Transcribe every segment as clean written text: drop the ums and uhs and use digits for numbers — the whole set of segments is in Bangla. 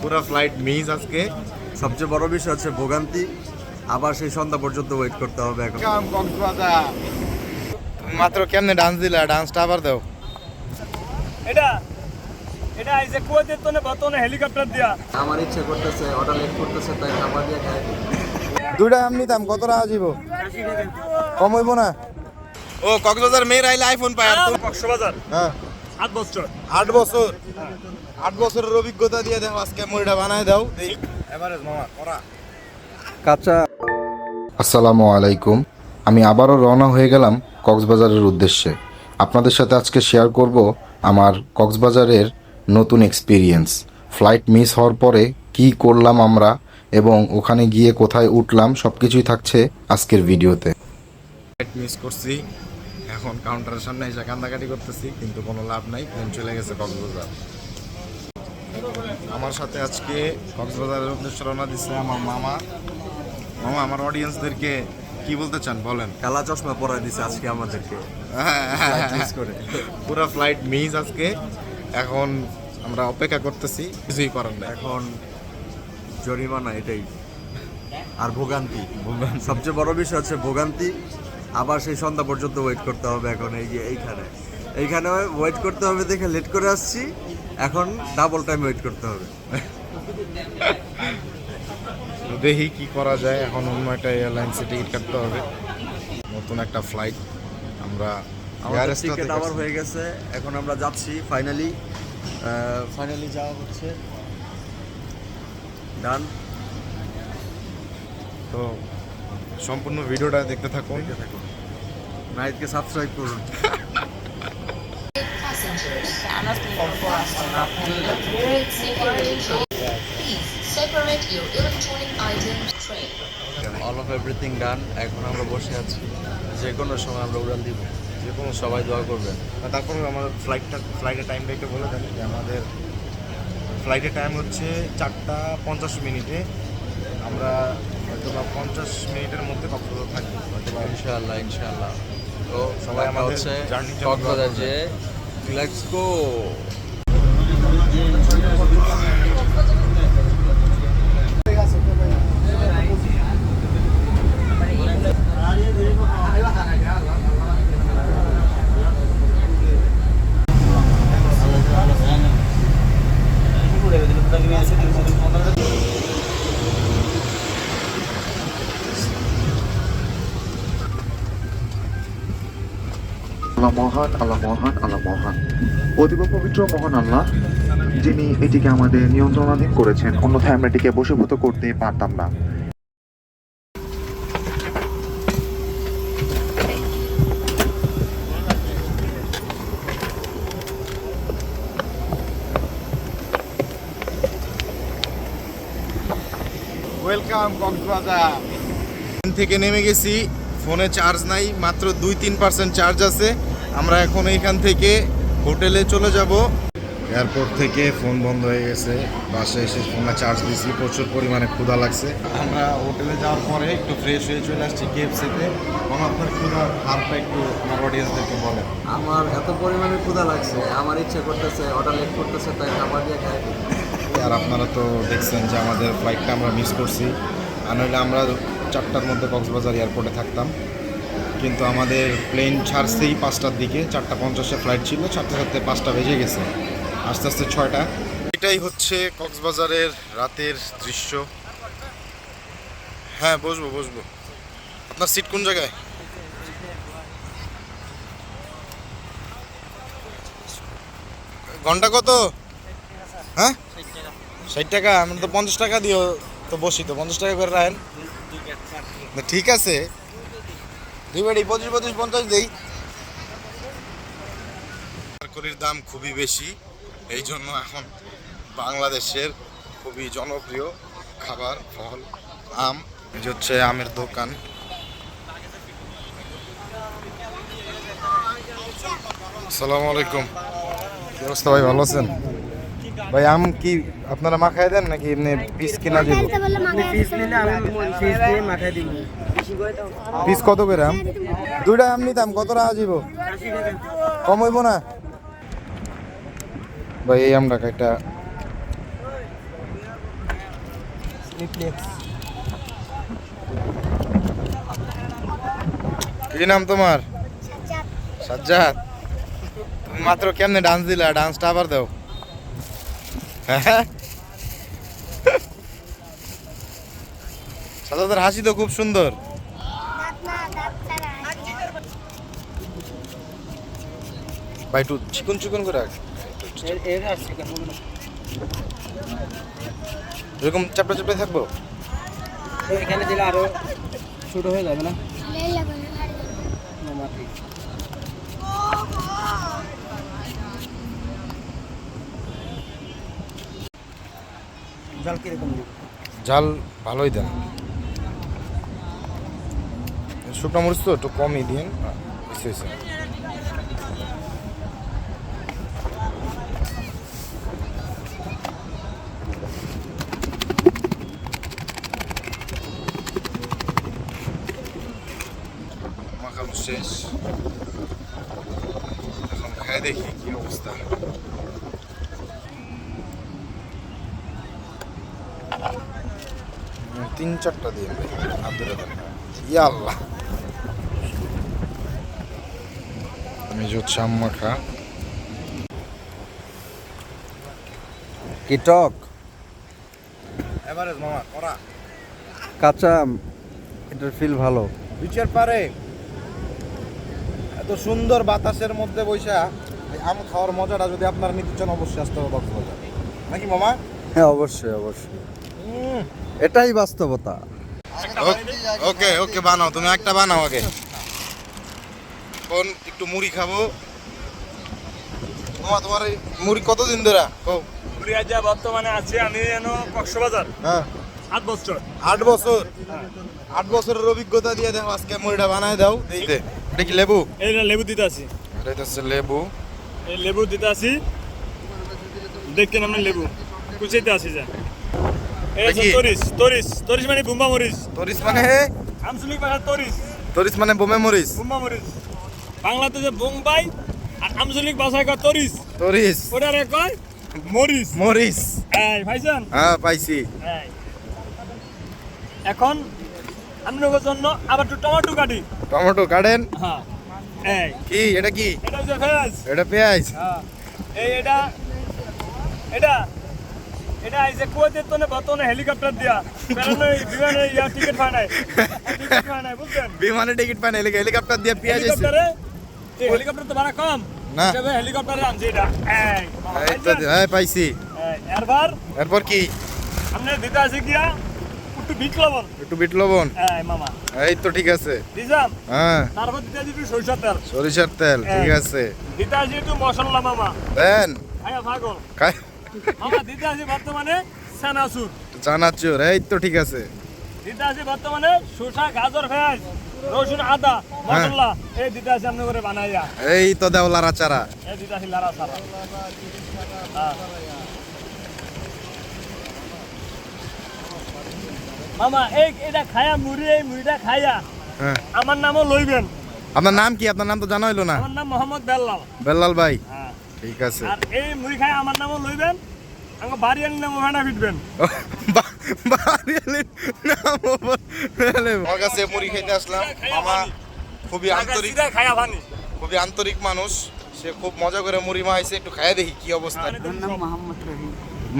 পুরো ফ্লাইট মিস আজকে। সবচেয়ে বড় বিষয় হচ্ছে ভোগান্তি, আবার সেই সন্ধ্যা পর্যন্ত ওয়েট করতে হবে এখন। মাত্র কেমনে ডান্স দিলা, ডান্সটা আবার দাও। এটা এটা আইছে কুয়েতের তনে বর্তমানে হেলিকপ্টার দিয়া। আমার ইচ্ছে করতেছে, অর্ডার লেট করতেছে, তাই খাবার দিয়ে খাই। দুইটা আমি নিতাম, কত টাকা দিব? কম হইব না? ও কক্সবাজার মেয়ের আইলে আইফোন পায় আর তুমি কক্সবাজার হ্যাঁ 8 বছর 8 বছর 8 বছরের অভিজ্ঞতা দিয়ে দাও, আজকে মুড়িটা বানায় দাও। এভারেজ মামা করা কাঁচা। আসসালামু আলাইকুম। আমি আবারও রওনা হয়ে গেলাম কক্সবাজারের উদ্দেশ্যে। আপনাদের সাথে আজকে শেয়ার করব আমার কক্সবাজারের নতুন এক্সপিরিয়েন্স। ফ্লাইট মিস হওয়ার পরে কি করলাম আমরা এবং ওখানে গিয়ে কোথায় উঠলাম সব কিছুই থাকছে আজকের ভিডিওতে। ফ্লাইট মিস করছি, এখন কাউন্টারের সামনে এসে কান্দাকাটি করতেছি, কিন্তু কোনো লাভ নাই, প্লেন চলে গেছে কক্সবাজার। আমার সাথে আজকে কক্সবাজারের উদ্দেশ্যে রওনা দিচ্ছে আমার মামা। মামা, আমার অডিয়েন্সদেরকে কি বলতে চান বলেন? কালা চশমা পরাই দিছে আজকে আমাদেরকে মিস করে। পুরো ফ্লাইট মিস আজকে। এখন আমরা অপেক্ষা করতেছি, কিছুই করার নাই। এখন জরিমানা এটাই, আর ভোগান্তি। সবচেয়ে বড় বিষয় হচ্ছে ভোগান্তি, আবার সেই সন্ধ্যা পর্যন্ত ওয়েট করতে হবে এখন। এই যে এইখানে ওয়েট করতে হবে দেখে লেট করে আসছি, এখন ডাবল টাইম ওয়েট করতে হবে। দেখি কি করা যায়। এখন অন্য একটা এয়ারলাইন্সে টিকিট কাটতে হবে, নতুন একটা ফ্লাইট। আমরা আমাদের টিকিট আবার হয়ে গেছে, এখন আমরা যাচ্ছি ফাইনালি যাওয়া হচ্ছে। ডান। তো সম্পূর্ণ ভিডিওটা দেখতে থাকুন। নাইটকে সাবস্ক্রাইব করুন। Separate your electronic items tray. All of everything done. এখন আমরা বসে আছি, যে কোনো সময় আমরা উড়াল দিব, যে কোনো সবাই দোয়া করবেন। তারপর আমাদের ফ্লাইটের টাইমটা একটু বলে দেন যে আমাদের ফ্লাইটের টাইম হচ্ছে 4:50 আমরা হয়তো বা 50 মিনিটের মধ্যে কক্সবাজার থাকবো হয়তো বা। ইনশাআল্লাহ। তো সবাই আমাদের হচ্ছে জার্নি কক্সবাজার যে লেটস গো। আল্লাহ মহান, আল্লাহ মহান, আল্লাহ মহান, অতীব পবিত্র মহান আল্লাহ, যিনি এটিকে আমাদের নিয়ন্ত্রণাধীন করেছেন, অন্যথায় আমরা এটিকে বশীভূত করতে পারতাম না। ওয়েলকাম কক্সবাজার। থেকে নেমে গেছি, ফোনে চার্জ নাই, মাত্র 2-3% চার্জ আছে। আমরা এখন এইখান থেকে হোটেলে চলে যাব। এয়ারপোর্ট থেকে ফোন বন্ধ হয়ে গেছে, বাসে এসে ফোনে চার্জ দিয়েছি, প্রচুর পরিমাণে ক্ষুধা লাগছে। আমরা হোটেলে যাওয়ার পরে একটু ফ্রেশ হয়ে চলে আসছি কেএফসিতে। আপনার ক্ষুধার হারটা একটু আমার অডিয়েন্সদেরকে বলেন। আমার এত পরিমাণে ক্ষুধা লাগছে, আমার ইচ্ছে করতেছে, অর্ডার লেট করতেছে, তাই খাবার দিয়ে খাই। আর আপনারা তো দেখছেন যে আমাদের ফ্লাইটটা আমরা মিস করছি, আর নইলে আমরা 4টার মধ্যে কক্সবাজার এয়ারপোর্টে থাকতাম। কিন্তু আমাদের প্লেন ছাড়ছেই 5টার দিকে, 4:50 ফ্লাইট ছিল, 5:05 বেজে গেছে, আস্তে আস্তে 6টা। এটাই হচ্ছে কক্সবাজারের রাতের দৃশ্য। হ্যাঁ, বসবো। আপনার সিট কোন জায়গায়? ঘন্টা কত? হ্যাঁ, 60 টাকা। আমি তো 50 টাকা দিও তো, বসি তো 50 টাকা করে রাখেন। ঠিক আছে, 2 বাড়ি 25-50 দেই। তরকারির দাম খুবই বেশি, এই জন্য এখন বাংলাদেশের খুবই জনপ্রিয় খাবার ফল আম। এই যে হচ্ছে আমের দোকান। আসসালামু আলাইকুম, কি অবস্থা ভাই, ভালো আছেন? ভাই আম কি আপনারা মাখায় দেন নাকি এমনি পিস কিনা দিব? পিস কত করে আম? দুইটা আম নিতাম, কত টাকা দিব? কম হইব না? ভাই এই আমটা একটা রিফ্লেক্স। কি নাম তোমার? সাজ্জাদ। তুমি মাত্র কেমনে ডান্স দিলা? ডান্সটা আবার দাও। হ্যাঁ, সাজ্জাদের হাসি তো খুব সুন্দর। ভাই একটু চিকন চিকন করে রাখ। এরকম চাপড়ে চাপড়ে থাকবো। এখানে দিলে আরো ছোট হয়ে যাবে না? জাল কিরকম দিব? ঝাল ভালোই দেন। শুকনো মরিচ তো একটু কমই দিন। হয়েছে। মাখানো শেষ। এখন খাই দেখি কি অবস্থা। 3-4টা দিয়ে আদরে দেন। ইয়া আল্লাহ, আমি যে চাম মাখা কি টক এভারেজ মামা করা কাঁচা আম, এটার ফিল ভালো। বিচার পারে এত সুন্দর বাতাসের মধ্যে বৈশা এই আম খাওয়ার মজাটা যদি আপনারা নিতে চান অবশ্যই আসতে হবে কক্সবাজার, নাকি মামা? হ্যাঁ অবশ্যই অবশ্যই, এটাই বাস্তবতা। ওকে ওকে বানাও, তুমি একটা বানাও আগে। কোন একটু মুড়ি খাবো। মামা তোমার এই মুড়ি কতদিন ধরে? পুরিয়াজা বর্তমানে আছে আমি যেন কক্সবাজার হ্যাঁ 8 বছর। 8 বছর। 8 বছরের অভিজ্ঞতা দিয়ে দেখো আজকে মুড়িটা বানায় দাও। এইতে এটা কি লেবু? এইটা লেবু দিতে আছি, এটা হচ্ছে লেবু। এই লেবু দিতে আছি, দেখতেন আপনি লেবু কুচাইতে আছি যা। এই দেখি। তরিস তরিস তরিস মানে বুম্বা মরিচ, তরিস মানে আঞ্চলিক ভাষা তরিস, তরিস মানে বোমে মরিচ। বুম্বা মরিচ। বাংলাতে যে বোম্বাই আর আঞ্চলিক ভাষায় কয় তরিস, তরিস ওটারে কয় মরিচ। মরিচ। এই ভাইজান, হ্যাঁ পাইছি। এই এখন আপনাদের জন্য আবার একটু টমেটো কাটি। টমেটো কাটেন। হ্যাঁ এই কি এটা কি? এটা হচ্ছে পেঁয়াজ। এটা পেঁয়াজ। হ্যাঁ এই এটা এটা এটা এই যে কুয়েতের তনে বর্তমানে হেলিকপ্টার দিয়া বেড়ানো বিমানে ইয়া টিকিট পায় নাই, টিকিট পায় নাই বুঝছেন? বিমানে টিকিট পায় না, হেলিকপ্টার দিয়ে পেঁয়াজ এসে। হেলিকপ্টারে এই হেলিকপ্টার তো ভাড়া কম না। তবে হেলিকপ্টারে আনছি এটা। এই এই তো হ্যাঁ পাইছি। এরবার এরপর কি? আপনি দিতে আছে গিয়া একটু বিট লবণ। একটু বিট লবণ। এই মামা এই তো ঠিক আছে। দিলাম। হ্যাঁ তারপর দিতে আছে একটু সরিষার তেল। সরিষার তেল ঠিক আছে। দিতে আছে একটু মশলা মামা। দেন খায়া পাগল খাই মামা। দিতে আছে বর্তমানে চানাচুর। চানাচুর। এই তো ঠিক আছে। দিতে আছে বর্তমানে শসা গাজর পেঁয়াজ রসুন আদা মশলা। এই দিতে আছে আপনি করে বানাইয়া। এই তো দেও লারা চারা। এই দিতে আছে লারা সারা। হ্যাঁ। মামা এই এটা খায়া মুড়ি, এই মুড়িটা খায়া হ্যাঁ আমার নামও লইবেন। আপনার নাম কি? আপনার নাম তো জানা হইলো না। আমার নাম মোহাম্মদ বেল্লাল। বেল্লাল ভাই হ্যাঁ। ঠিক আছে। আর এই মুড়ি খায় আমার নামও লইবেন, আমার বাড়িয়ার নামও ভাড়া ফিটবেন। আমার কাছে মুড়ি খাইতে আসলাম। মামা খুবই আন্তরিক, খায়া ভানি। খুবই আন্তরিক মানুষ। সে খুব মজা করে মুড়ি মাখাইছে। একটু খাইয়া দেখি কি অবস্থা।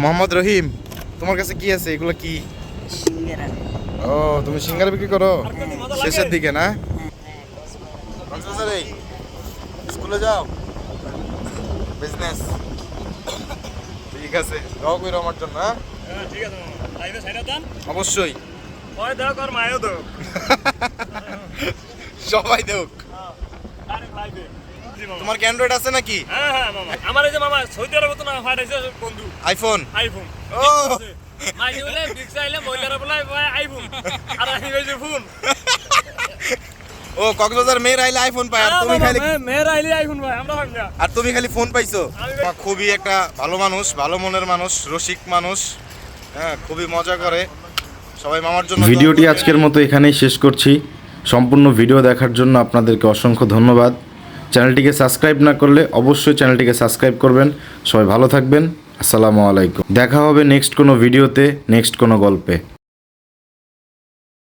মোহাম্মদ রহিম, তোমার কাছে কি আছে? এগুলো কি? ও তুমি সিঙ্গারা বিক্রি করো শেষের দিকে না? কক্সবাজারে স্কুলে যাও? বিজনেস ঠিক আছে। দোয়া কইরো আমার জন্য। হ্যাঁ হ্যাঁ, ঠিক আছে মামা। লাইভে ছাইড়া দেন। অবশ্যই। হয় দেখ আর মায়ও দেখ। সবাই দেখ। হ্যাঁ, ডাইরেক্ট লাইভে। জি মামা। তোমার কি অ্যান্ড্রয়েড আছে নাকি? হ্যাঁ হ্যাঁ মামা। আমার এই যে মামা সৌদি আরবে তো না ফাটাইছে বন্ধু আইফোন। আইফোন। ও মাইকে বলে বিক্স আইলে মহিলারা বলে আইফোন আর আমি হইছে ফোন। ও কক্সবাজার মেয়ের আইলে আইফোন পায় আর তুমি খালি মেয়ের আইলে আইফোন ভাই আমরা ভাবি না। আর তুমি খালি ফোন পাইছো। খুবই একটা ভালো মানুষ, ভালো মনের মানুষ, রসিক মানুষ। হ্যাঁ খুবই মজা করে। সবাই মামার জন্য। ভিডিওটি আজকের মতো এখানেই শেষ করছি। সম্পূর্ণ ভিডিও দেখার জন্য আপনাদেরকে অসংখ্য ধন্যবাদ। চ্যানেলটিকে সাবস্ক্রাইব না করলে অবশ্যই চ্যানেলটিকে সাবস্ক্রাইব করবেন। সবাই ভালো থাকবেন। আসসালামু আলাইকুম। দেখা হবে নেক্সট কোনো ভিডিওতে, নেক্সট কোনো গল্পে।